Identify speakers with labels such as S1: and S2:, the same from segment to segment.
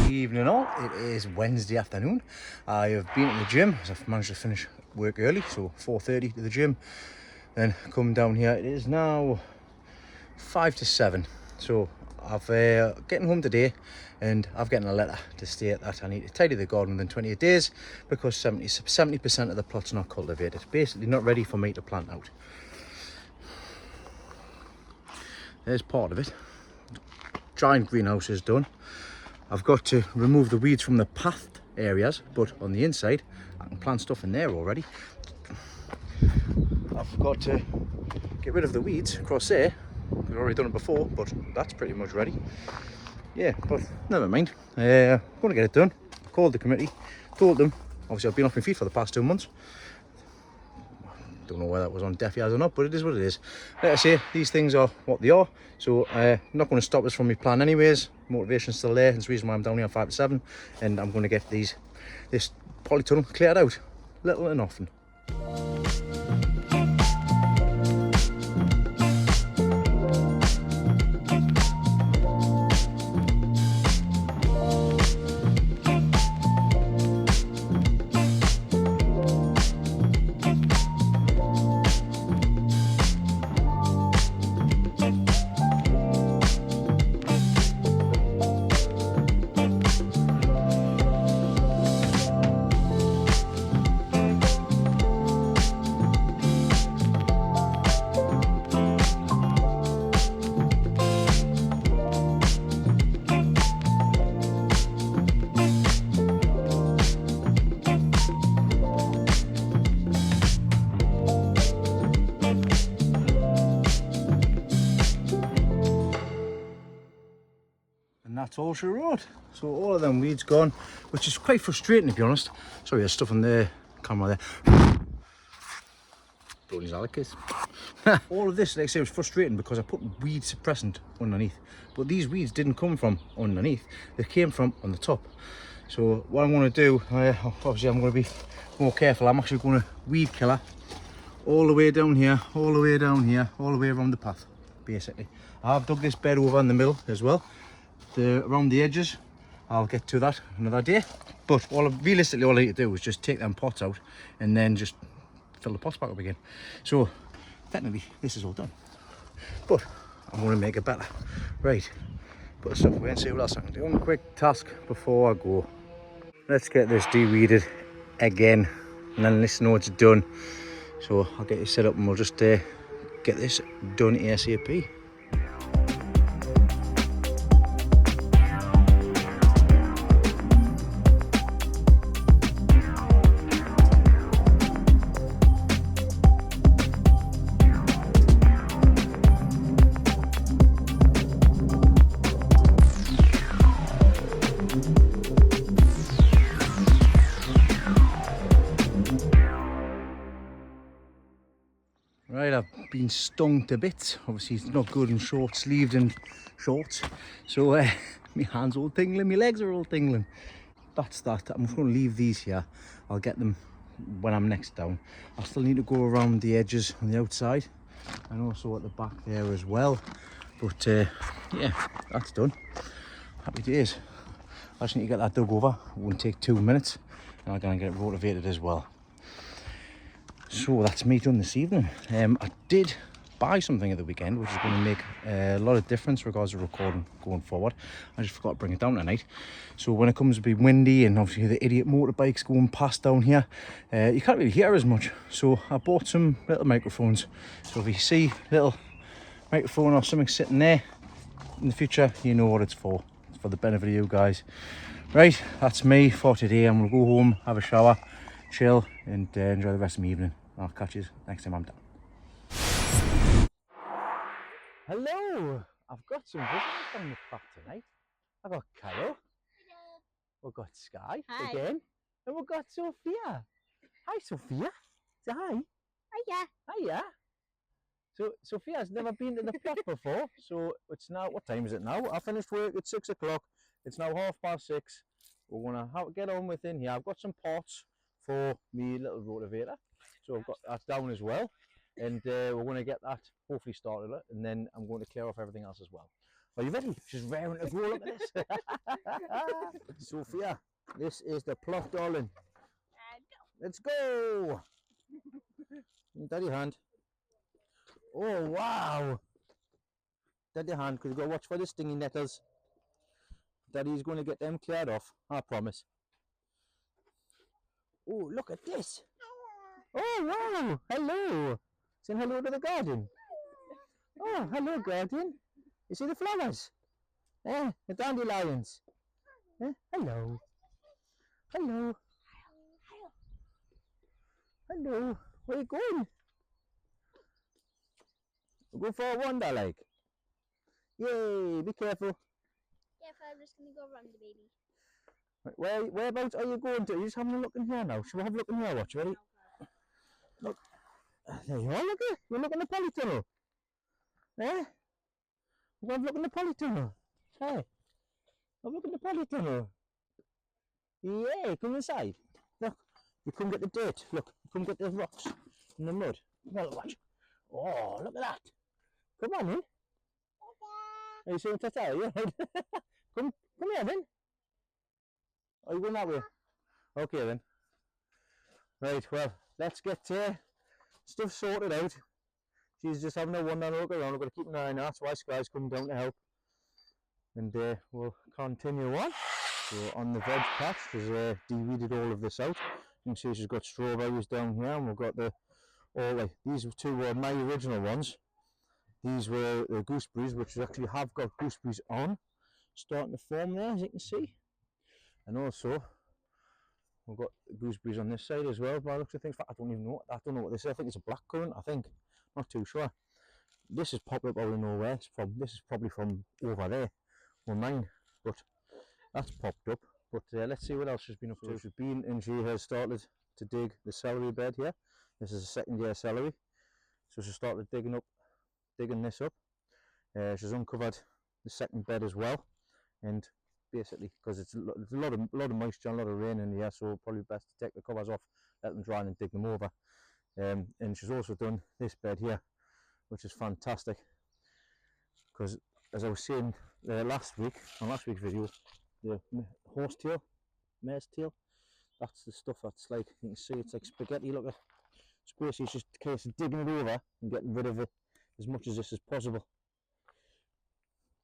S1: evening all. It is Wednesday afternoon. I have been at the gym, as I've managed to finish work early, so 4:30 to the gym, then come down here. It is now 5 to 7, so I've getting home today and I've getting a letter to state that I need to tidy the garden within 28 days because 70% of the plot's not cultivated, basically not ready for me to plant out. There's part of it. Giant greenhouse is done. I've got to remove the weeds from the pathed areas, but on the inside I can plant stuff in there already. I've got to get rid of the weeds across there. I've already done it before, but that's pretty much ready. Yeah, but never mind. I'm going to get it done. Called the committee, told them, obviously I've been off my feet for the past 2 months. Don't know whether that was on deaf ears or not, but it is what it is. Like I say, these things are what they are, so not going to stop us from my plan anyways. Motivation's still there, it's the reason why I'm down here 5 to 7, and I'm going to get this polytunnel cleared out, little and often. And that's all she wrote. So all of them weeds gone, which is quite frustrating to be honest. Sorry, there's stuff on the camera there. Blowing his Alec. All of this, like I say, was frustrating because I put weed suppressant underneath. But these weeds didn't come from underneath, they came from on the top. So what I'm going to do, obviously I'm going to be more careful. I'm actually going to weed killer all the way down here, all the way down here, all the way around the path, basically. I've dug this bed over in the middle as well. Around the edges, I'll get to that another day, but realistically all I need to do is just take them pots out and then just fill the pots back up again. So technically this is all done, but I'm going to make it better. Right, put the stuff away and see what else I can do. One quick task before I go. Let's get this de-weeded again and then let's know it's done. So I'll get it set up and we'll just get this done ASAP. Right, I've been stung to bits. Obviously it's not good in short sleeved and shorts, so my hands are all tingling, my legs are all tingling. That's that. I'm just going to leave these here. I'll get them when I'm next down. I still need to go around the edges on the outside and also at the back there as well, but yeah, that's done. Happy days. I just need to get that dug over. It won't take 2 minutes and I'm going to get it rotivated as well. So that's me done this evening. I did buy something at the weekend which is going to make a lot of difference regards to recording going forward. I just forgot to bring it down tonight, so when it comes to be windy and obviously the idiot motorbikes going past down here, you can't really hear as much. So I bought some little microphones, so if you see a little microphone or something sitting there in the future, you know what it's for. It's for the benefit of you guys. Right, that's me for today. I'm gonna go home, have a shower, chill and enjoy the rest of my evening. I'll catch you next time I'm down. Hello! I've got some visitors on the path tonight. I've got Kyle. Hello. We've got Sky. Hi. Again. And we've got Sophia. Hi Sophia. Say hi.
S2: Hiya.
S1: Hiya. So Sophia's never been to the plot before, so it's now, what time is it now? I finished work at 6 o'clock. It's now 6:30. We're gonna get on with in here. I've got some pots for me little rotavator, so I've got that down as well, and we're going to get that hopefully started, and then I'm going to clear off everything else as well. Are you ready? She's raring to go. Look at this. Sophia, this is the plot, darling. Let's go. Daddy hand. Oh, wow. Daddy hand, because you've got to watch for the stinging nettles. Daddy's going to get them cleared off, I promise. Oh, look at this. Oh, wow. Hello. Saying hello to the garden. Oh, hello, garden. You see the flowers? Eh, the dandelions. Eh, hello. Hello. Hello. Where are you going? Go for a wander, like. Yay, be careful.
S2: Yeah, I'm just going to go run the baby.
S1: Whereabouts are you going to? Are you just having a look in here now? Shall we have a look in here? Watch, ready? Look. There you are, look at it. We're looking at the polytunnel. Eh? We're going to look in the polytunnel. Hey. Have a look at the polytunnel. Yeah, come inside. Look. You come get the dirt. Look. You come get the rocks in the mud. Well, watch. Oh, look at that. Come on in. Are you saying ta-ta? Yeah. come here then. Are you going that way? Okay then. Right, well, let's get stuff sorted out. She's just having a wander look around. We've got to keep an eye on her. That's why Sky's coming down to help. And we'll continue on. So on the veg patch, she's de-weeded all of this out. You can see she's got strawberries down here, and we've got these two were my original ones. These were the gooseberries, which actually have got gooseberries on, starting to form there, as you can see. And also, we've got gooseberries on this side as well, by the looks of things. I don't even know. I don't know what this is. I think it's a blackcurrant. I think. Not too sure. This has popped up out of nowhere. This is probably from over there, or mine. But that's popped up. But let's see what else she's been up to. She's been and she has started to dig the celery bed here. This is a second year celery. So she started digging this up. She's uncovered the second bed as well, and basically because it's a lot of moisture, a lot of rain in here, so probably best to take the covers off, let them dry, and dig them over. And she's also done this bed here, which is fantastic, because as I was saying last week's video, the mare's tail, that's the stuff that's like, you can see it's like spaghetti. Look at it. It's basically just a case of digging it over and getting rid of it as much of this as possible.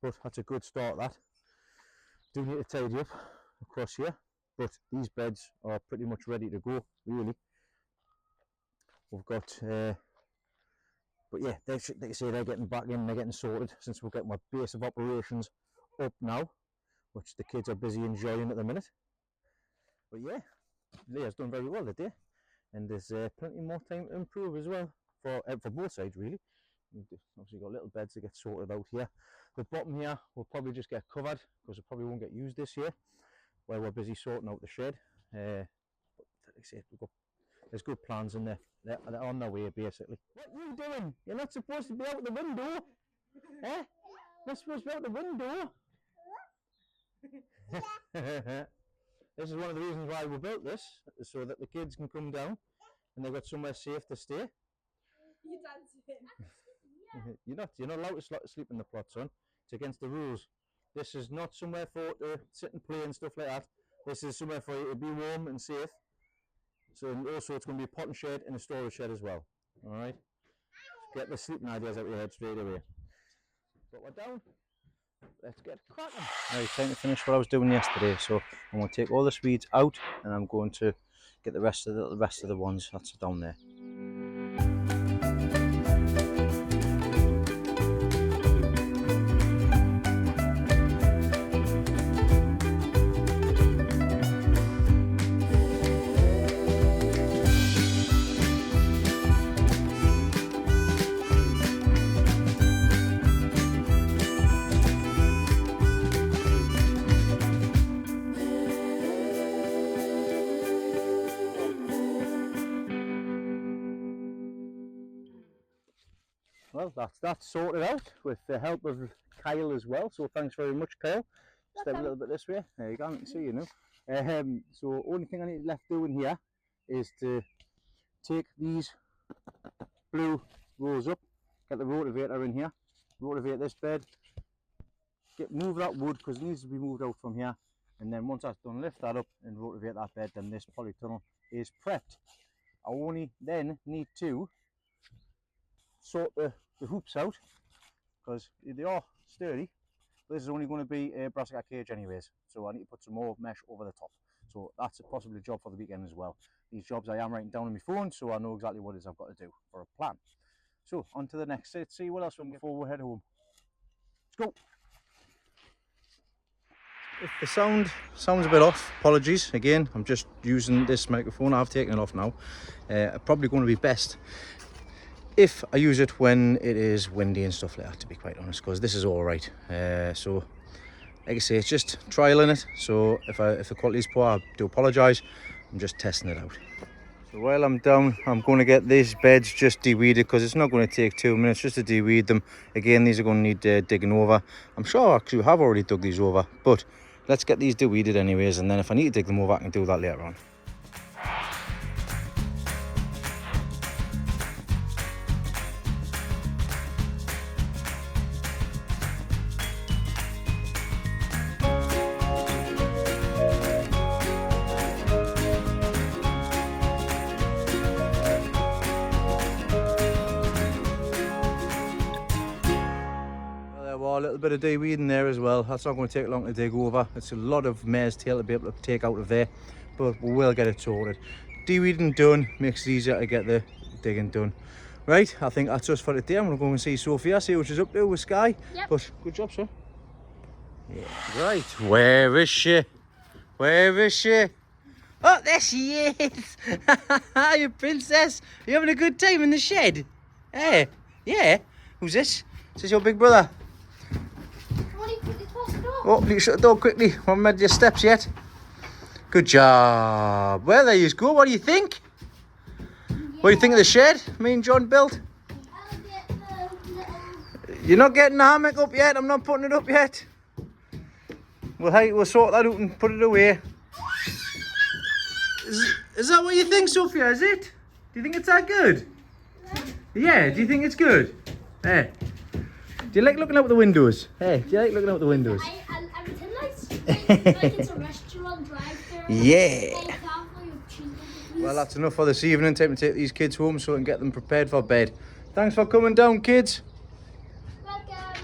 S1: But that's a good start, that. Do need to tidy up across here, but these beds are pretty much ready to go, really. We've got but yeah, like I say, they're getting back in, they're getting sorted, since we're getting our base of operations up now, which the kids are busy enjoying at the minute. But yeah, Leah's done very well today, and there's plenty more time to improve as well, for both sides really. We've obviously got little beds to get sorted out here. The bottom here will probably just get covered, because it probably won't get used this year, while we're busy sorting out the shed. But like I say, there's good plans in there. They're on their way, basically. What are you doing? You're not supposed to be out the window. Eh? You're not supposed to be out the window. This is one of the reasons why we built this, so that the kids can come down and they've got somewhere safe to stay.
S2: You're dancing.
S1: You're not allowed to sleep in the plot, son. It's against the rules. This is not somewhere for to sit and play and stuff like that. This is somewhere for you to be warm and safe. So, and also it's going to be a potting shed and a storage shed as well. Alright? Get the sleeping ideas out of your head straight away. But we're down. Let's get cracking. Right, time to finish what I was doing yesterday. So I'm going to take all the weeds out, and I'm going to get the rest of the ones that's down there. Well, that's sorted out with the help of Kyle as well. So thanks very much, Kyle. Step a little bit this way. There you go. I can see you now. So only thing I need left doing here is to take these blue rows up, get the rotavator in here, rotivate this bed, move that wood because it needs to be moved out from here. And then once that's done, lift that up and rotivate that bed, then this polytunnel is prepped. I only then need to sort the hoops out because they are sturdy. This is only going to be a brassica cage anyways, so I need to put some more mesh over the top. So that's possibly a job for the weekend as well. These jobs I am writing down on my phone, so I know exactly what it is I've got to do for a plan. So on to the next. Let's see what else we can get before we head home. Let's go. If the sounds a bit off, apologies again. I'm just using this microphone. I've taken it off now. Probably going to be best if I use it when it is windy and stuff like that, to be quite honest, because this is all right. So like I say, it's just trialing it. So if the quality is poor, I do apologise. I'm just testing it out. So while I'm down, I'm going to get these beds just de-weeded because it's not going to take 2 minutes just to de-weed them. Again, these are going to need digging over. I'm sure I actually have already dug these over, but let's get these de-weeded anyways, and then if I need to dig them over, I can do that later on. A little bit of de-weeding there as well. That's not going to take long to dig over. It's a lot of mare's tail to be able to take out of there, but we will get it sorted. De-weeding done makes it easier to get the digging done. Right, I think that's us for today. I'm going to go and see Sophia, see what she's up to with Sky.
S2: Yep.
S1: But good job, sir. Yeah. Right, where is she? Where is she? Oh, there she is! You princess! Are you having a good time in the shed? Hey, yeah. Who's this? Is this your big brother? Oh, you shut the door quickly. Haven't made your steps yet. Good job. Well, there you go. What do you think? Yeah. What do you think of the shed me and John built? You're not getting the hammock up yet. I'm not putting it up yet. Well, hey, we'll sort that out and put it away. Is that what you think, Sophia? Is it? Do you think it's that good? Yeah. Do you think it's good? Hey. Do you like looking out the windows? Hey, do you like looking out the windows?
S2: Everything like it's a restaurant drive-thru.
S1: Yeah. Well, that's enough for this evening. Time to take these kids home so I can get them prepared for bed. Thanks for coming down, kids.
S2: Welcome.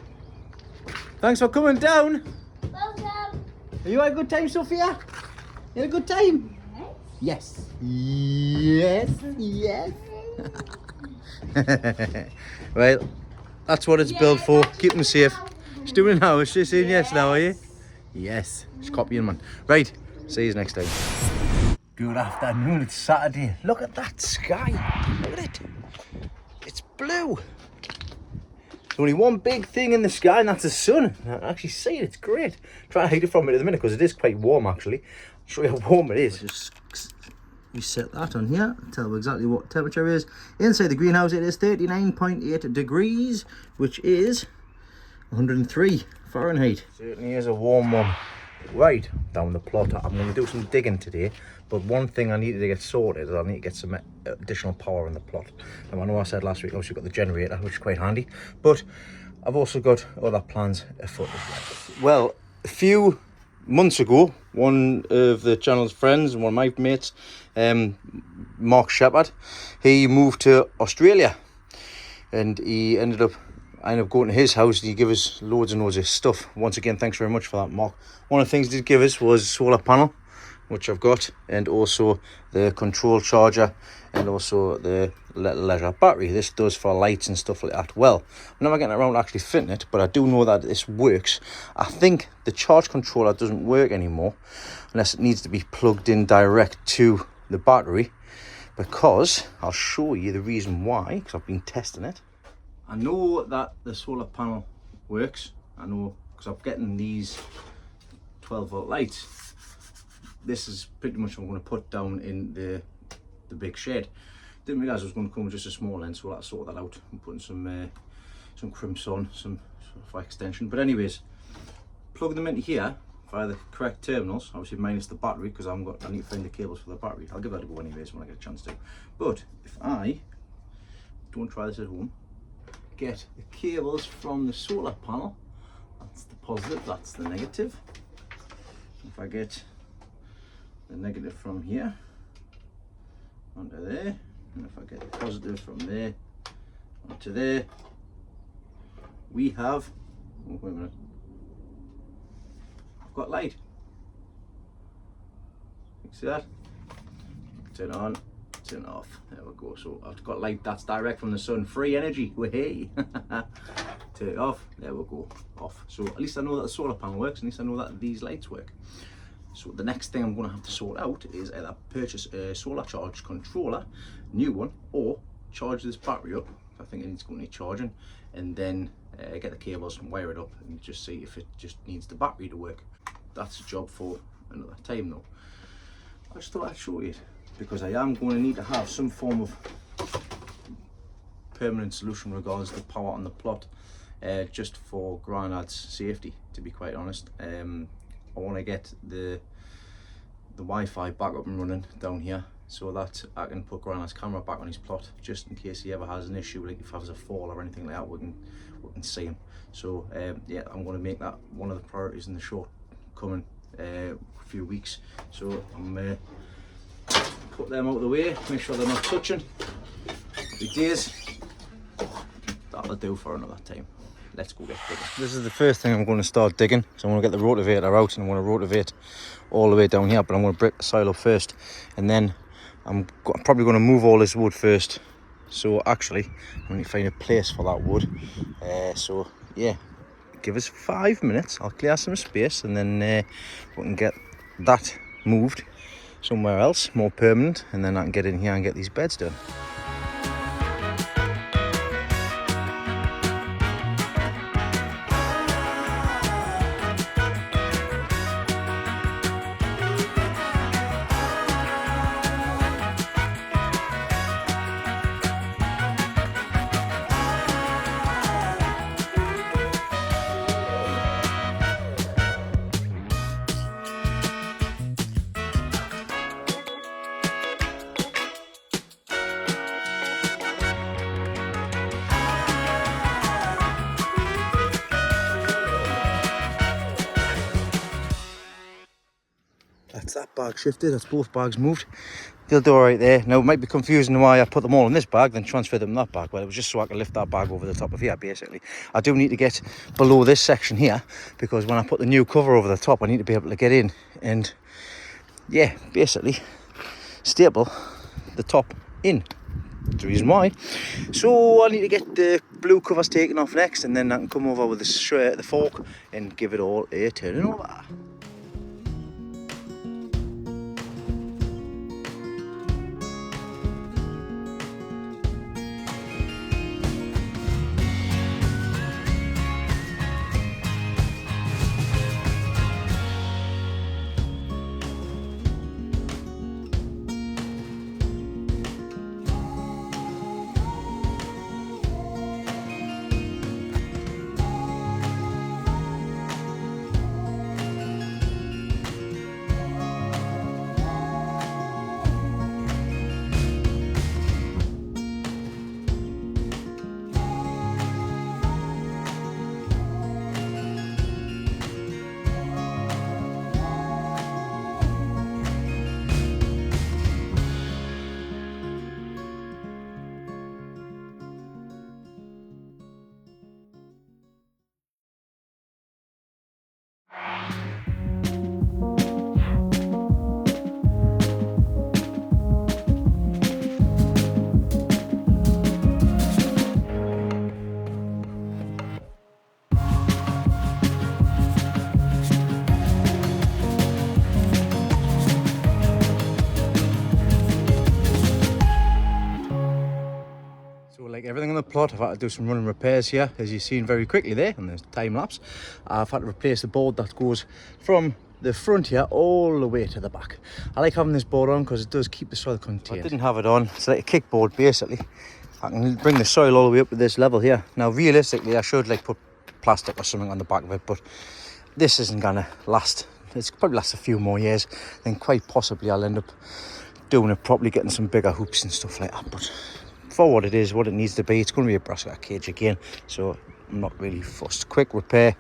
S1: Thanks for coming down.
S2: Welcome.
S1: Are you had a good time, Sophia? You had a good time? Yes. Yes. Yes. Well, that's what it's built for. Keep them safe. She's doing it now. Is she saying yes now, are you? Yes. She's copying, man. Right. See you next time. Good afternoon. It's Saturday. Look at that sky. Look at it. It's blue. There's only one big thing in the sky, and that's the sun. I can actually see it. It's great. Try to hide it from it at the minute because it is quite warm, actually. I'll show you how warm it is. Just reset that on here. Tell you exactly what temperature is. Inside the greenhouse, it is 39.8 degrees, which is 103 Fahrenheit. Certainly is a warm one. Right down the plot. I'm going to do some digging today, but one thing I needed to get sorted is I need to get some additional power in the plot. And I know I said last week, obviously got the generator, which is quite handy, but I've also got other plans afoot as well. Well, a few months ago, one of the channel's friends and one of my mates, Mark Shepherd, he moved to Australia, and I ended up going to his house and he gave us loads and loads of stuff. Once again, thanks very much for that, Mark. One of the things he did give us was a solar panel, which I've got, and also the control charger, and also the leisure battery. This does for lights and stuff like that. Well, I'm never getting around to actually fitting it, but I do know that this works. I think the charge controller doesn't work anymore unless it needs to be plugged in direct to the battery, because I'll show you the reason why, because I've been testing it. I know that the solar panel works. I know because I'm getting these 12-volt lights. This is pretty much what I'm going to put down in the big shed. Didn't realise it was going to come with just a small end, so I'll have to sort that out. I'm putting some crimps on, some for extension. But anyways, plug them into here via the correct terminals, obviously minus the battery, because I need to find the cables for the battery. I'll give that a go anyways when I get a chance to. But if I don't try this at home, get the cables from the solar panel That's the positive, that's the negative. If I get the negative from here onto there, and if I get the positive from there onto there, we have, oh, wait a minute, I've got light. You see that? Turn on, turn off, there we go. So I've got light that's direct from the sun, free energy, hey. Turn it off, there we go, off. So at least I know that the solar panel works, at least I know that these lights work. So the next thing I'm going to have to sort out is either purchase a solar charge controller, new one, or charge this battery up. I think it needs to need charging, and then get the cables and wire it up and just see if it just needs the battery to work. That's a job for another time though. I just thought I'd show you it because I am going to need to have some form of permanent solution regards to the power on the plot, just for Grandad's safety, to be quite honest. I want to get the Wi-Fi back up and running down here so that I can put Grandad's camera back on his plot, just in case he ever has an issue, like if he has a fall or anything like that, we can see him. So yeah, I'm going to make that one of the priorities in the short coming few weeks. So I'm put them out of the way, make sure they're not touching. Big days. That'll do for another time. Let's go get digging. This is the first thing I'm going to start digging. So I'm going to get the rotavator out and I'm going to rotivate all the way down here, but I'm going to break the soil up first, and then I'm probably going to move all this wood first. So actually I'm going to find a place for that wood. So yeah, give us 5 minutes, I'll clear some space, and then we can get that moved somewhere else, more permanent, and then I can get in here and get these beds done. That's that bag shifted, that's both bags moved. They'll do all right there. Now it might be confusing why I put them all in this bag, then transfer them in that bag. Well, it was just so I could lift that bag over the top of here, basically. I do need to get below this section here, because when I put the new cover over the top, I need to be able to get in and, yeah, basically staple the top in. That's the reason why. So I need to get the blue covers taken off next, and then I can come over with the fork and give it all a turn over. Like everything on the plot, I've had to do some running repairs here, as you've seen very quickly there on the time lapse. I've had to replace the board that goes from the front here all the way to the back. I like having this board on because it does keep the soil contained. I didn't have it on, it's like a kickboard basically. I can bring the soil all the way up to this level here. Now realistically I should like put plastic or something on the back of it, but this isn't gonna last. It's probably last a few more years, then quite possibly I'll end up doing it properly, getting some bigger hoops and stuff like that. But for what it is, what it needs to be, it's going to be a brassica cage again, so I'm not really fussed. Quick repair,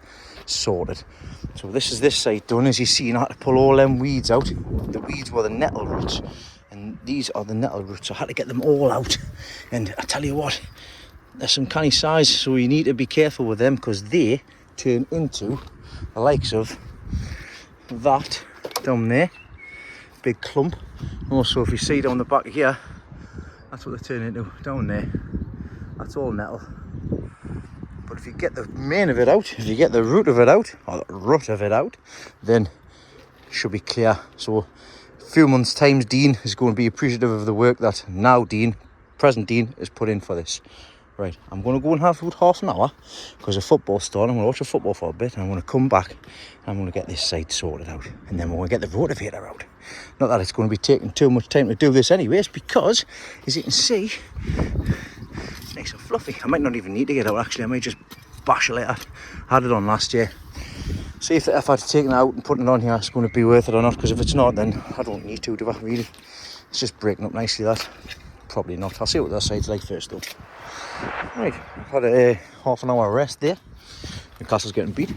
S1: sorted. So this is this side done. As you see, I had to pull all them weeds out. The weeds were the nettle roots, and these are the nettle roots. So I had to get them all out. And I tell you what, they're some canny size, so you need to be careful with them because they turn into the likes of that down there, big clump. Also, if you see down the back here, that's what they turn into down there. That's all nettle. But if you get the main of it out, if you get the root of it out, or the root of it out, then it should be clear. So a few months' time, Dean is going to be appreciative of the work that present Dean, has put in for this. Right, I'm going to go and have about half an hour because the football's starting. I'm going to watch the football for a bit, and I'm going to come back and I'm going to get this side sorted out, and then we're going to get the rotavator out. Not that it's going to be taking too much time to do this anyways, because as you can see, it's nice and fluffy. I might not even need to get out actually. I might just bash it later. I had it on last year. See if I'd taken it out and put it on here, it's going to be worth it or not. Because if it's not, then I don't need to, do I really? It's just breaking up nicely, that. Probably not. I'll see what that side's like first though. Right, I've had a half an hour rest there. The castle's getting beat.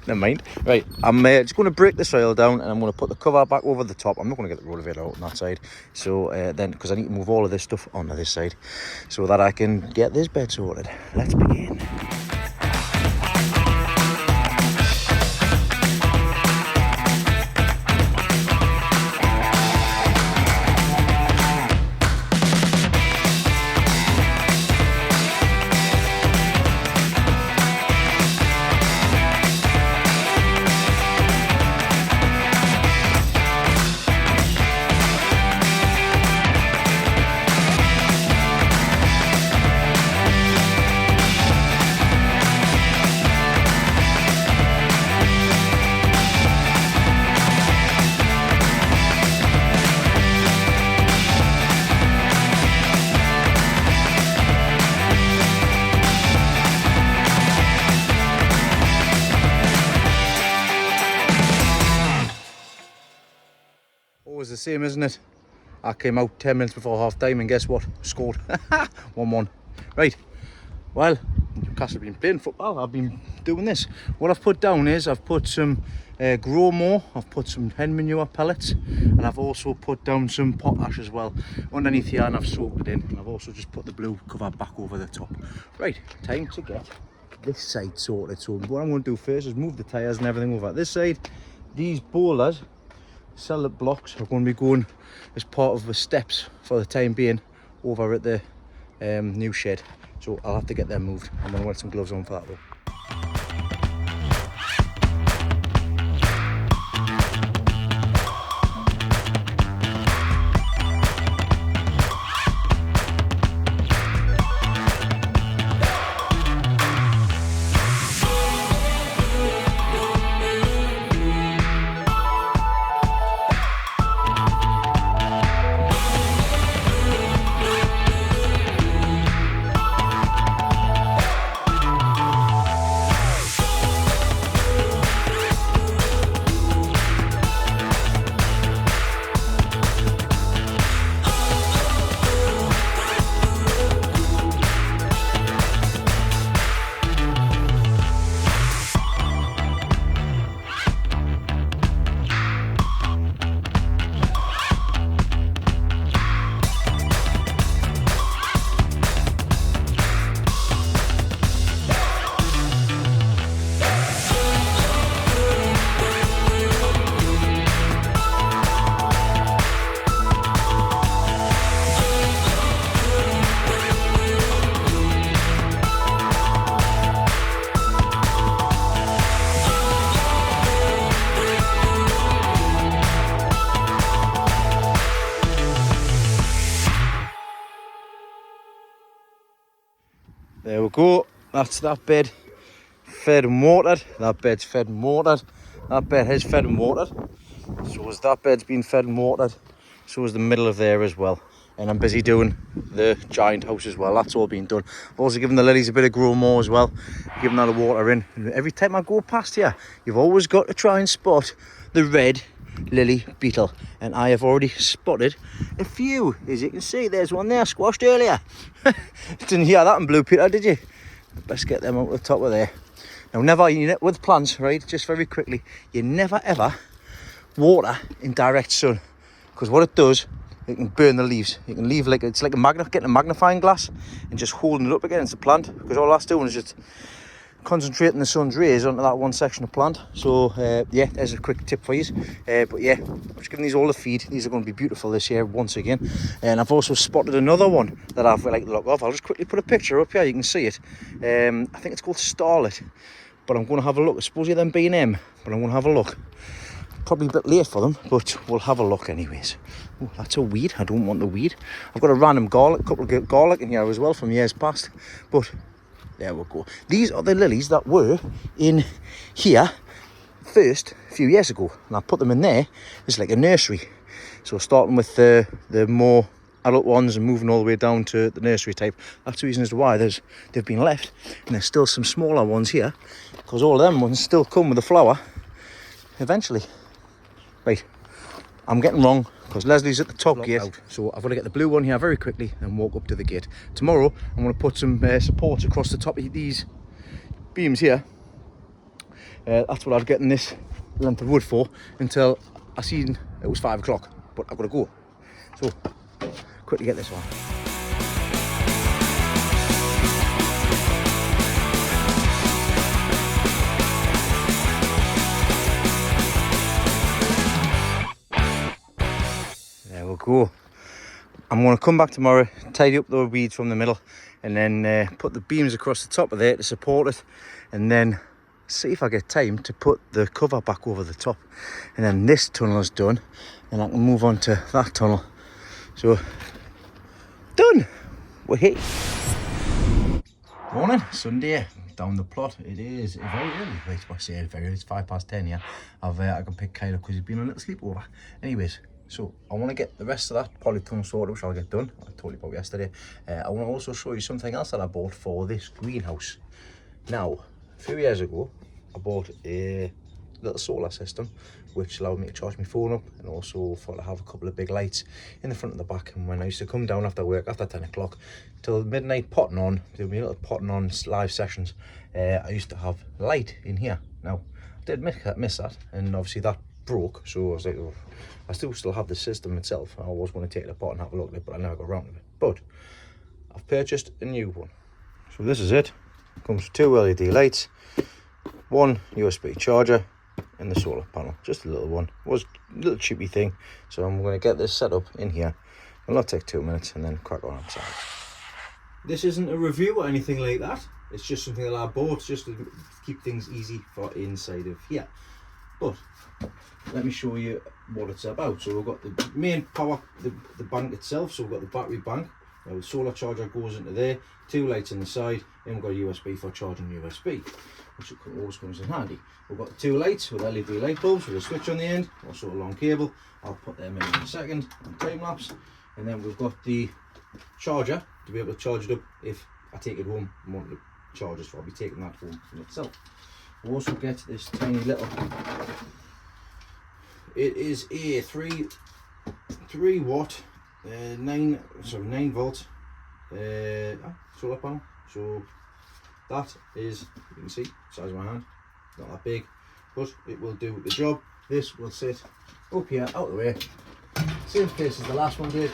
S1: Never mind. Right, I'm just going to break the soil down and I'm going to put the cover back over the top. I'm not going to get the rotavator out on that side. So then, because I need to move all of this stuff onto this side so that I can get this bed sorted. Let's begin. Always the same, isn't it? I came out 10 minutes before half time and guess what? Scored. 1-1. Right. Well, Newcastle have been playing football. I've been doing this. What I've put down is I've put some grow more. I've put some hen manure pellets, and I've also put down some potash as well underneath here, and I've soaked it in. And I've also just put the blue cover back over the top. Right, time to get this side sorted. So what I'm going to do first is move the tyres and everything over this side. These boulders, cellar blocks, are going to be going as part of the steps for the time being over at the new shed. So I'll have to get them moved. I'm going to wear some gloves on for that though. There we go, that's that bed fed and watered. That bed's fed and watered. That bed is fed and watered. So as that bed's been fed and watered, so is the middle of there as well. And I'm busy doing the giant house as well. That's all been done. I've also given the lilies a bit of grow more as well. Giving that a water in. And every time I go past here, you've always got to try and spot the red lily beetle, and I have already spotted a few. As you can see, there's one there squashed earlier. Didn't hear that in Blue Peter, did you? Best get them out the top of there. Now never, with plants, right, just very quickly, you never ever water in direct sun, because what it does, it can burn the leaves. You can leave it's like getting a magnifying glass and just holding it up against the plant, because all that's doing is just concentrating the sun's rays onto that one section of plant. So yeah, there's a quick tip for you. But yeah, I'm just giving these all a feed. These are going to be beautiful this year once again. And I've also spotted another one that I've like the look of. I'll just quickly put a picture up here, you can see it. I think it's called Starlet, but I'm going to have a look. I suppose you're them B&M, but I'm going to have a look. Probably a bit late for them, but we'll have a look anyways. Oh, that's a weed. I don't want the weed. I've got a random garlic, couple of garlic in here as well from years past, but there we go. These are the lilies that were in here first a few years ago, and I put them in there. It's like a nursery. So starting with the more adult ones and moving all the way down to the nursery type. That's the reason as to why they've been left. And there's still some smaller ones here, because all of them ones still come with a flower eventually. Right, I'm getting wrong, because Leslie's at the top gate. So I've got to get the blue one here very quickly and walk up to the gate. Tomorrow, I'm going to put some supports across the top of these beams here. That's what I was getting this length of wood for, until I seen it was 5 o'clock. But I've got to go. So, quickly get this one. Go. I'm going to come back tomorrow, tidy up the weeds from the middle, and then put the beams across the top of there to support it, and then see if I get time to put the cover back over the top. And then this tunnel is done, and I can move on to that tunnel. So, done! We're here. Morning, Sunday, down the plot. It is very early. Right, I say very early, it's 10:05 yeah. I can pick Kyle up because he's been on a little sleepover. Anyways, so I want to get the rest of that polytunnel sorted, which I'll get done. I told you about yesterday. I want to also show you something else that I bought for this greenhouse. Now, a few years ago, I bought a little solar system, which allowed me to charge my phone up, and also for to have a couple of big lights in the front and the back. And when I used to come down after work, after 10 o'clock, till midnight potting on, there'd be little potting on live sessions, I used to have light in here. Now, I did miss that, and obviously that broke, so I was like, oh, I still have the system itself. I was going to take it apart and have a look at it, but I never got around to it. But I've purchased a new one. So this is it. Comes with 2 LED lights, 1 USB charger, and the solar panel. Just a little one. It was a little cheapy thing. So I'm going to get this set up in here. It'll not take 2 minutes, and then crack on outside. This isn't a review or anything like that. It's just something that I bought just to keep things easy for inside of here. But let me show you what it's about. So we've got the main power, the bank itself. So we've got the battery bank. The solar charger goes into there, 2 lights on the side, and we've got a USB for charging USB, which always comes in handy. We've got 2 lights with LED light bulbs with a switch on the end, also a long cable. I'll put them in a second on time lapse. And then we've got the charger to be able to charge it up if I take it home and want to charge it, so I'll be taking that home in itself. We'll also get this tiny little, it is a 3 watt 9 volt solar panel. So that is, you can see, size of my hand, not that big, but it will do the job. This will sit up here, out of the way, same place as the last one did.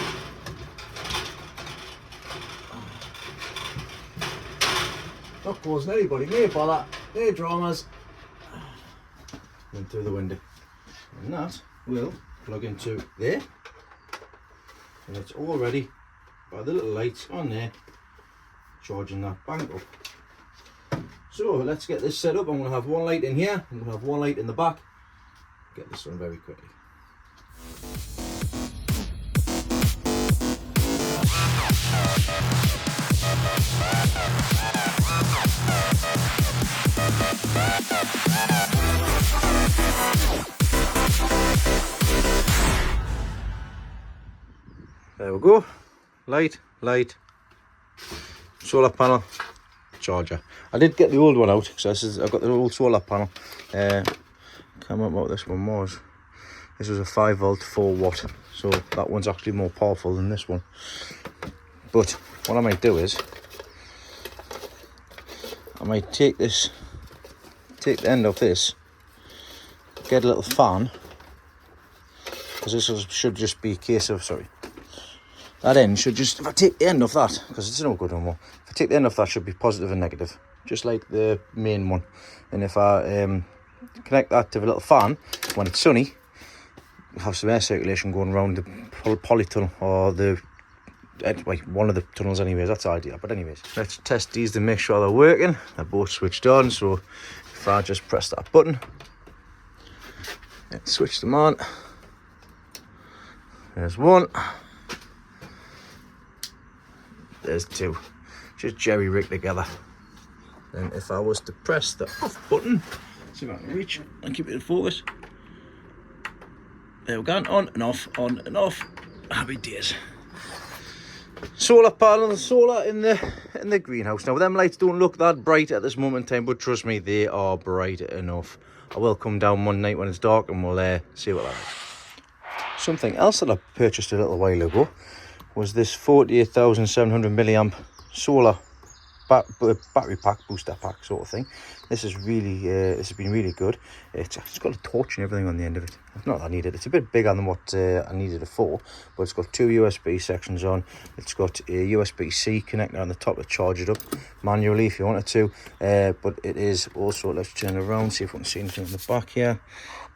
S1: Not causing anybody no bother, no dramas. Went through the window, and that will plug into there, and it's already by the little lights on there charging that bank up. So let's get this set up. I'm going to have 1 light in here, I'm going to have 1 light in the back. Get this done very quickly. There we go. Light, solar panel, charger. I did get the old one out because I've got the old solar panel. Can't remember what this one was. This was a 5 volt 4 watt, so that one's actually more powerful than this one. But what I might do is I might take this take the end off this, get a little fan, because this should just be a case of, sorry, that end should just, if I take the end off that, because it's no good no more, if I take the end off that, should be positive and negative, just like the main one. And if I connect that to a little fan, when it's sunny, have some air circulation going around the polytunnel, or the one of the tunnels anyways, that's the idea. But anyways, let's test these to make sure they're working. They're both switched on, so if I just press that button and switch them on, there's one, there's two, just jerry rig together. And if I was to press the off button, see if I can reach and keep it in focus, there we go, on and off, happy days. Solar panels, solar in the greenhouse. Now them lights don't look that bright at this moment in time, but trust me, they are bright enough. I will come down one night when it's dark and we'll see what that is. Something else that I purchased a little while ago was this 48,700 milliamp solar battery pack, booster pack sort of thing. This is really, this has been really good. It's got a torch and everything on the end of it. Not that I need it. It's a bit bigger than what I needed it for, but it's got two USB sections on. It's got a USB-C connector on the top to charge it up manually if you wanted to. But it is also, let's turn it around, see if we can see anything in the back here.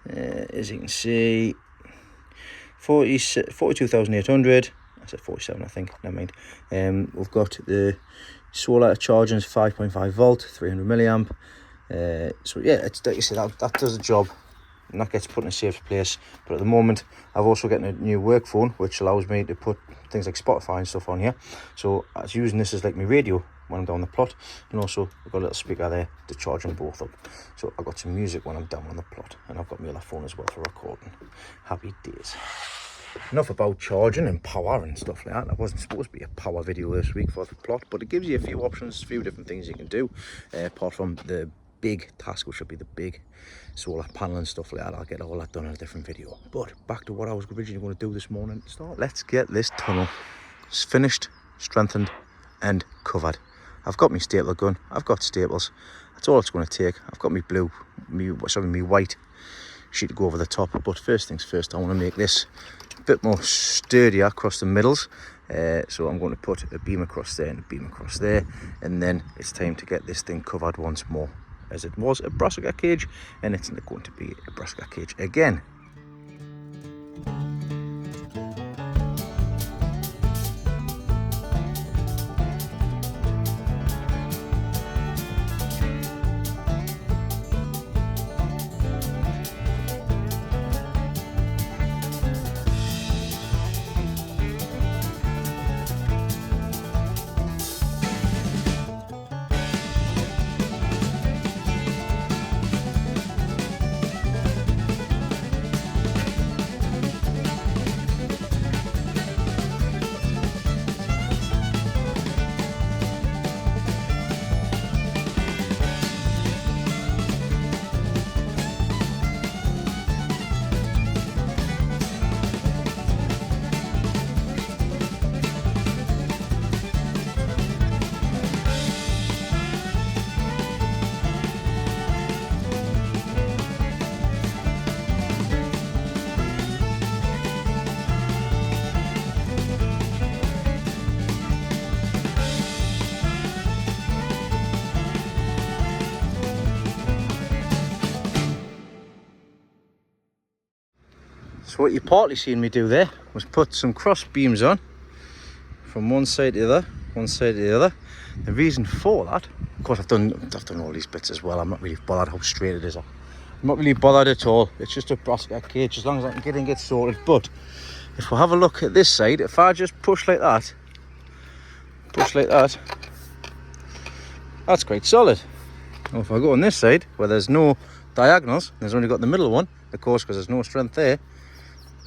S1: As you can see, 42,800. I said 47, I think. Never mind. We've got the solar charging is 5.5 volt, 300 milliamp. So yeah, it's like you say, that does the job, and that gets put in a safe place. But at the moment, I've also got a new work phone, which allows me to put things like Spotify and stuff on here. So I was using this as like my radio when I'm down the plot, and also I've got a little speaker there to charge them both up. So I've got some music when I'm down on the plot, and I've got my other phone as well for recording. Happy days. Enough about charging and power and stuff like that. That wasn't supposed to be a power video this week for the plot, but it gives you a few options, a few different things you can do, apart from the big task, which would be the big solar panel and stuff like that. I'll get all that done in a different video. But back to what I was originally going to do this morning to start. Let's get this tunnel finished, strengthened and covered. I've got my stapler gun, I've got staples, that's all it's going to take. I've got my white sheet to go over the top. But first things first, I want to make this a bit more sturdier across the middles. So I'm going to put a beam across there and a beam across there, and then it's time to get this thing covered once more, as it was a brassica cage and it's going to be a brassica cage again. So what you partly seen me do there was put some cross beams on from one side to the other, one side to the other. The reason for that, of course I've done all these bits as well. I'm not really bothered how straight it is. I'm not really bothered at all. It's just a brassica cage, as long as I can get and get sorted. But if we have a look at this side, if I just push like that, that's quite solid. Now if I go on this side, where there's no diagonals, there's only got the middle one, of course, because there's no strength there,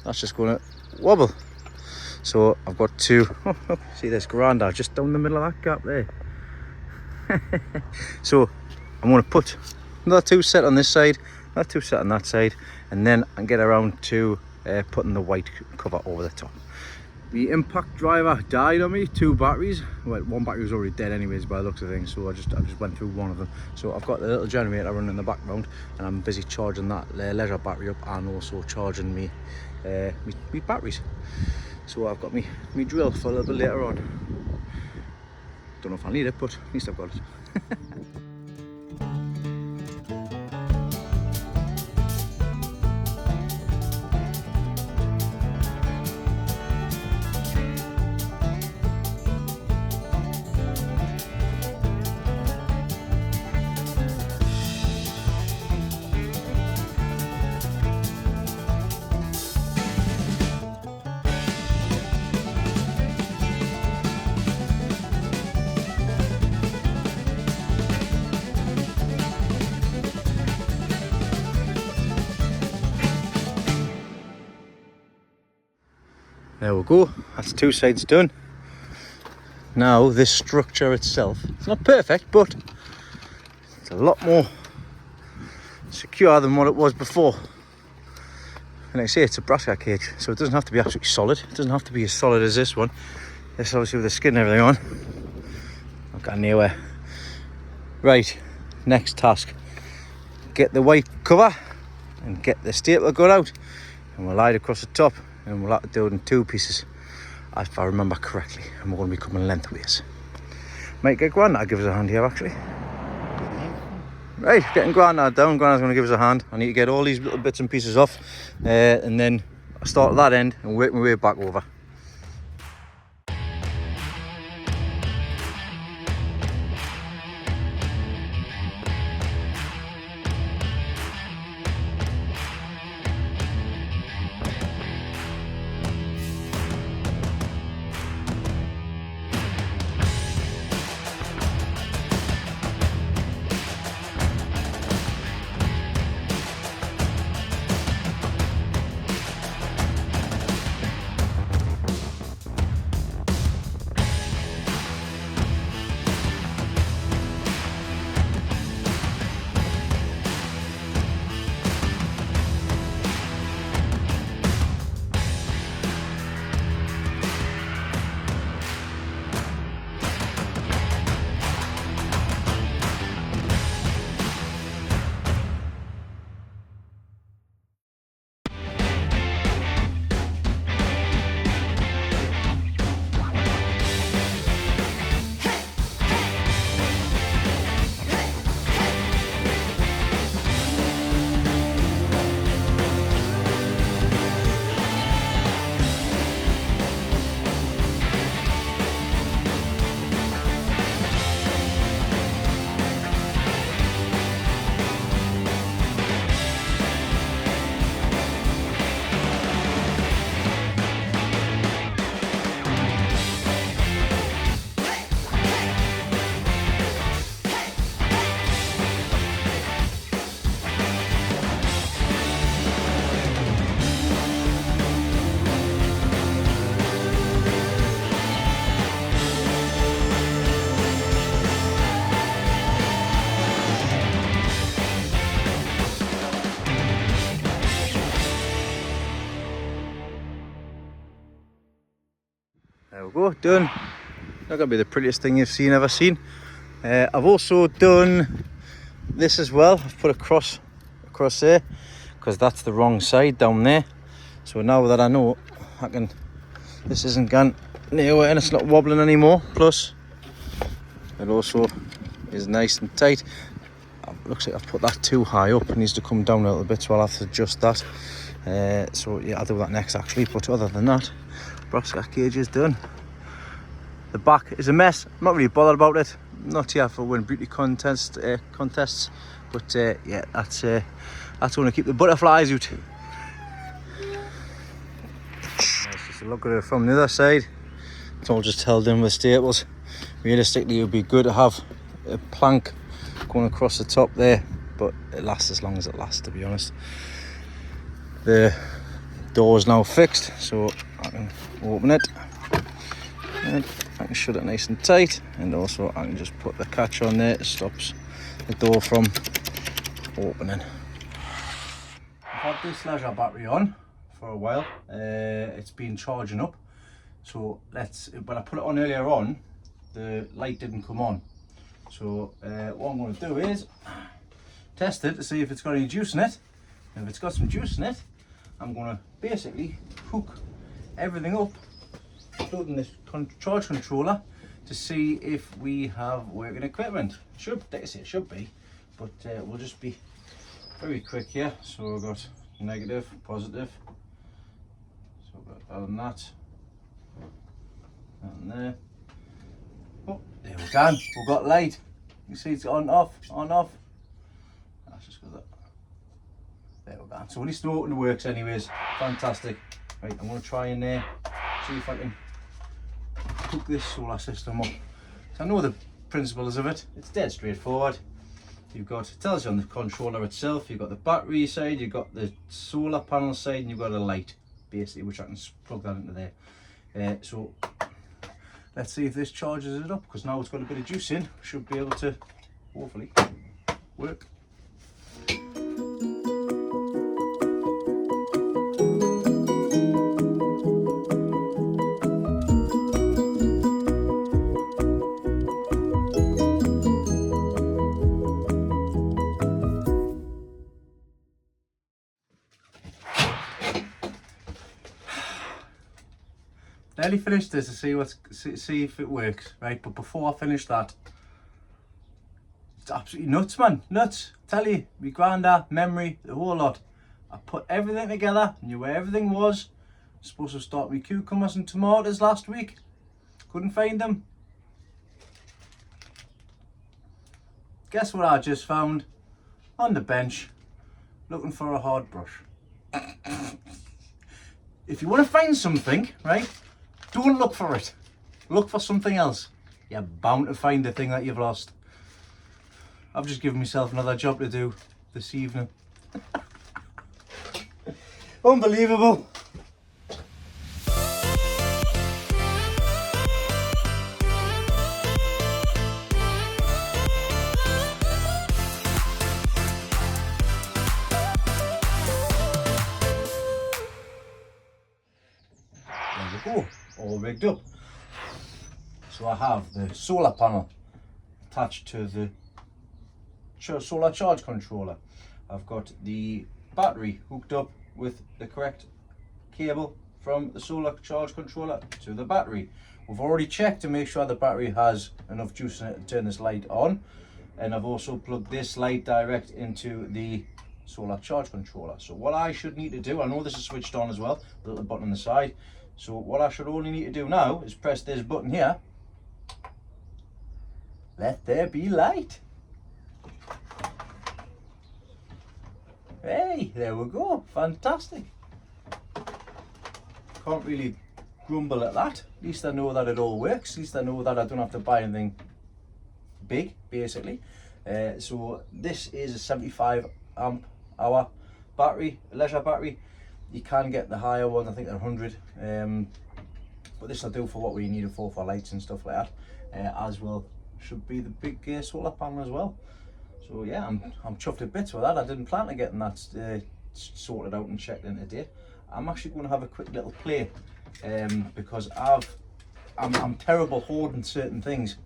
S1: that's just going to wobble. So I've got to, see this grandad just down the middle of that gap there. So I'm going to put another two set on this side, another two set on that side, and then I can get around to putting the white cover over the top. The impact driver died on me, 2 batteries. Well, 1 battery was already dead anyways by the looks of things, so I just went through one of them. So I've got the little generator running in the background, and I'm busy charging that leisure battery up and also charging me batteries. So I've got me drill for a little bit later on. Don't know if I need it, but at least I've got it. There we go, that's 2 sides done. Now this structure itself, it's not perfect, but it's a lot more secure than what it was before. And like I say, it's a brassica cage, so it doesn't have to be absolutely solid. It doesn't have to be as solid as this one. This obviously with the skin and everything on. Not got anywhere. Right, next task. Get the white cover and get the staple gun out, and we'll lie it across the top. And we'll have to do it in 2 pieces, if I remember correctly, and we're going to be coming lengthways. Might get Grandad give us a hand here actually. Right, getting Grandad down. Grandad's going to give us a hand. I need to get all these little bits and pieces off, and then I'll start at that end and work my way back over. There we go, done. Not gonna be the prettiest thing you've ever seen. I've also done this as well. I've put a cross across there because that's the wrong side down there. So now that I know, this isn't gone nowhere and it's not wobbling anymore. Plus, it also is nice and tight. It looks like I've put that too high up. It needs to come down a little bit, so I'll have to adjust that. So yeah, I'll do that next actually. But other than that, brassica cage is done. The back is a mess. I'm not really bothered about it. I'm not here for winning beauty contests, but yeah, that's going to keep the butterflies out. Nice just a look at it from the other side. It's all just held in with staples. Realistically, it would be good to have a plank going across the top there, but it lasts as long as it lasts, to be honest. The door is now fixed, so I can open it and I can shut it nice and tight, and also I can just put the catch on there. It stops the door from opening. I've had this leisure battery on for a while. It's been charging up, So when I put it on earlier on, the light didn't come on. So what I'm going to do is test it to see if it's got any juice in it. And if it's got some juice in it, I'm going to basically hook everything up, including this charge controller, to see if we have working equipment. Like I say, it should be, but we'll just be very quick here. So we've got negative, positive. So we've got that and that. And there. Oh, there we go. We've got light. You see it's on, off, on, off. That's just got that. There we go. So at least know it works anyways. Fantastic. Right, I'm going to try and see if I can hook this solar system up. So I know the principles of it. It's dead straightforward. You've got, it tells you on the controller itself, you've got the battery side, you've got the solar panel side, and you've got a light, basically, which I can plug that into there. So let's see if this charges it up, because now it's got a bit of juice in, should be able to hopefully work. Nearly finished this to see if it works, right? But before I finish that, it's absolutely nuts, man, nuts. Tell you, my granda, memory, the whole lot. I put everything together, knew where everything was. Supposed to start with cucumbers and tomatoes last week. Couldn't find them. Guess what I just found? On the bench, looking for a hard brush. If you want to find something, right? Don't look for it. Look for something else. You're bound to find the thing that you've lost. I've just given myself another job to do this evening. Unbelievable. There we go. All rigged up. So I have the solar panel attached to the solar charge controller. I've got the battery hooked up with the correct cable from the solar charge controller to the battery. We've already checked to make sure the battery has enough juice in it to turn this light on, and I've also plugged this light direct into the solar charge controller. So what I should need to do, I know this is switched on as well, the little button on the side. So what I should only need to do now is press this button here. Let there be light. Hey, there we go. Fantastic. Can't really grumble at that. At least I know that it all works. At least I know that I don't have to buy anything big, basically. So this is a 75 amp hour battery, leisure battery. You can get the higher ones, I think they're 100, but this will do for what we need it for lights and stuff like that, as well should be the big solar panel as well. So yeah, I'm chuffed to bits with that. I didn't plan on getting that sorted out and checked in today. I'm actually going to have a quick little play, because I'm terrible hoarding certain things,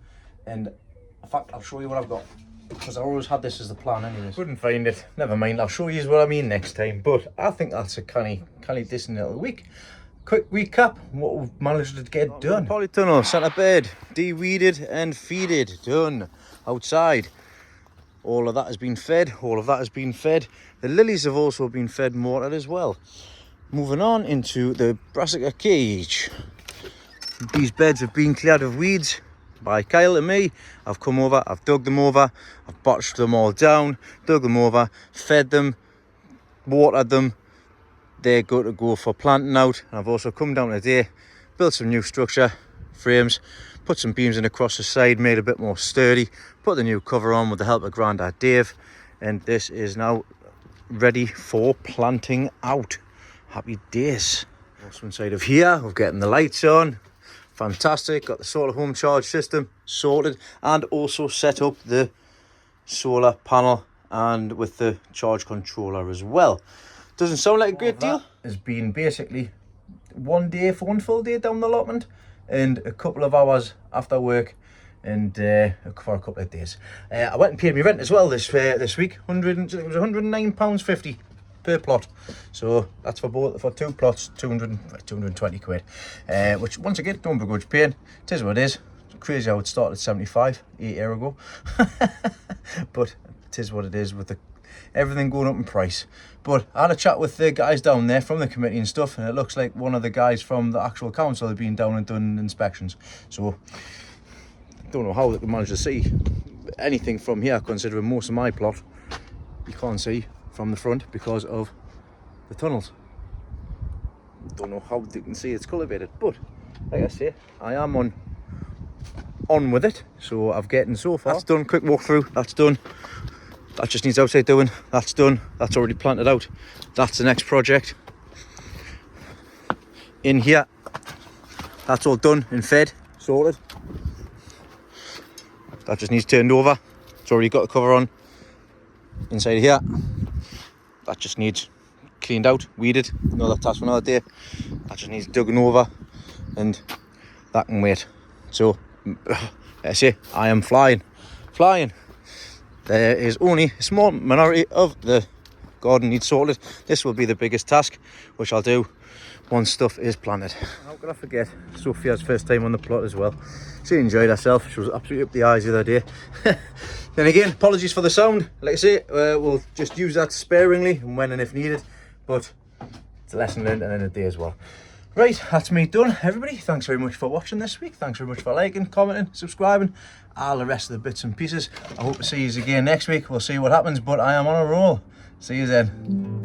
S1: and in fact I'll show you what I've got, because I always had this as the plan anyways. Couldn't find it, never mind, I'll show you what I mean next time. But I think that's a canny decent little week. Quick recap, what we've managed to get done. Polytunnel, centre bed, de-weeded and feeded, done. Outside, all of that has been fed, all of that has been fed. The lilies have also been fed and watered as well. Moving on into the brassica cage. These beds have been cleared of weeds by Kyle and me. I've come over, I've dug them over, I've botched them all down, dug them over, fed them, watered them. They're good to go for planting out. And I've also come down today, built some new structure frames, put some beams in across the side, made it a bit more sturdy, put the new cover on with the help of Grandad Dave, and this is now ready for planting out. Happy days. Also inside of here, we're getting the lights on. Fantastic. Got the solar home charge system sorted, and also set up the solar panel and with the charge controller as well. Doesn't sound like a great deal. Has been basically one day for one full day down the allotment, and a couple of hours after work, and for a couple of days. I went and paid my rent as well this week. It was £109.50 per plot. So that's for two plots, 220 quid. Which once again, don't begrudge paying. It is what it is. It's crazy how it started at 75 8 years ago. But it is what it is with everything going up in price. But I had a chat with the guys down there from the committee and stuff, and it looks like one of the guys from the actual council have been down and done inspections. So don't know how they can manage to see anything from here, considering most of my plot you can't see from the front because of the tunnels. Don't know how they can see it's cultivated, but like I say, I am on with it. So I've getting so far. That's done. Quick walk through. That's done. That just needs outside doing. That's done. That's already planted out. That's the next project. In here, that's all done and fed, sorted. That just needs turned over. It's already got the cover on. Inside here, that just needs cleaned out, weeded. Another task for another day. That just needs digging over, and that can wait. So, I say, I am flying. There is only a small minority of the garden needs sorted. This will be the biggest task, which I'll do once stuff is planted. How could I forget Sophia's first time on the plot as well. She enjoyed herself. She was absolutely up the eyes the other day. Then again, apologies for the sound. Like I say, we'll just use that sparingly and when and if needed. But it's a lesson learned at the end of the day as well. Right, that's me done. Everybody, thanks very much for watching this week. Thanks very much for liking, commenting, subscribing, all the rest of the bits and pieces. I hope to see you again next week. We'll see what happens, but I am on a roll. See you then.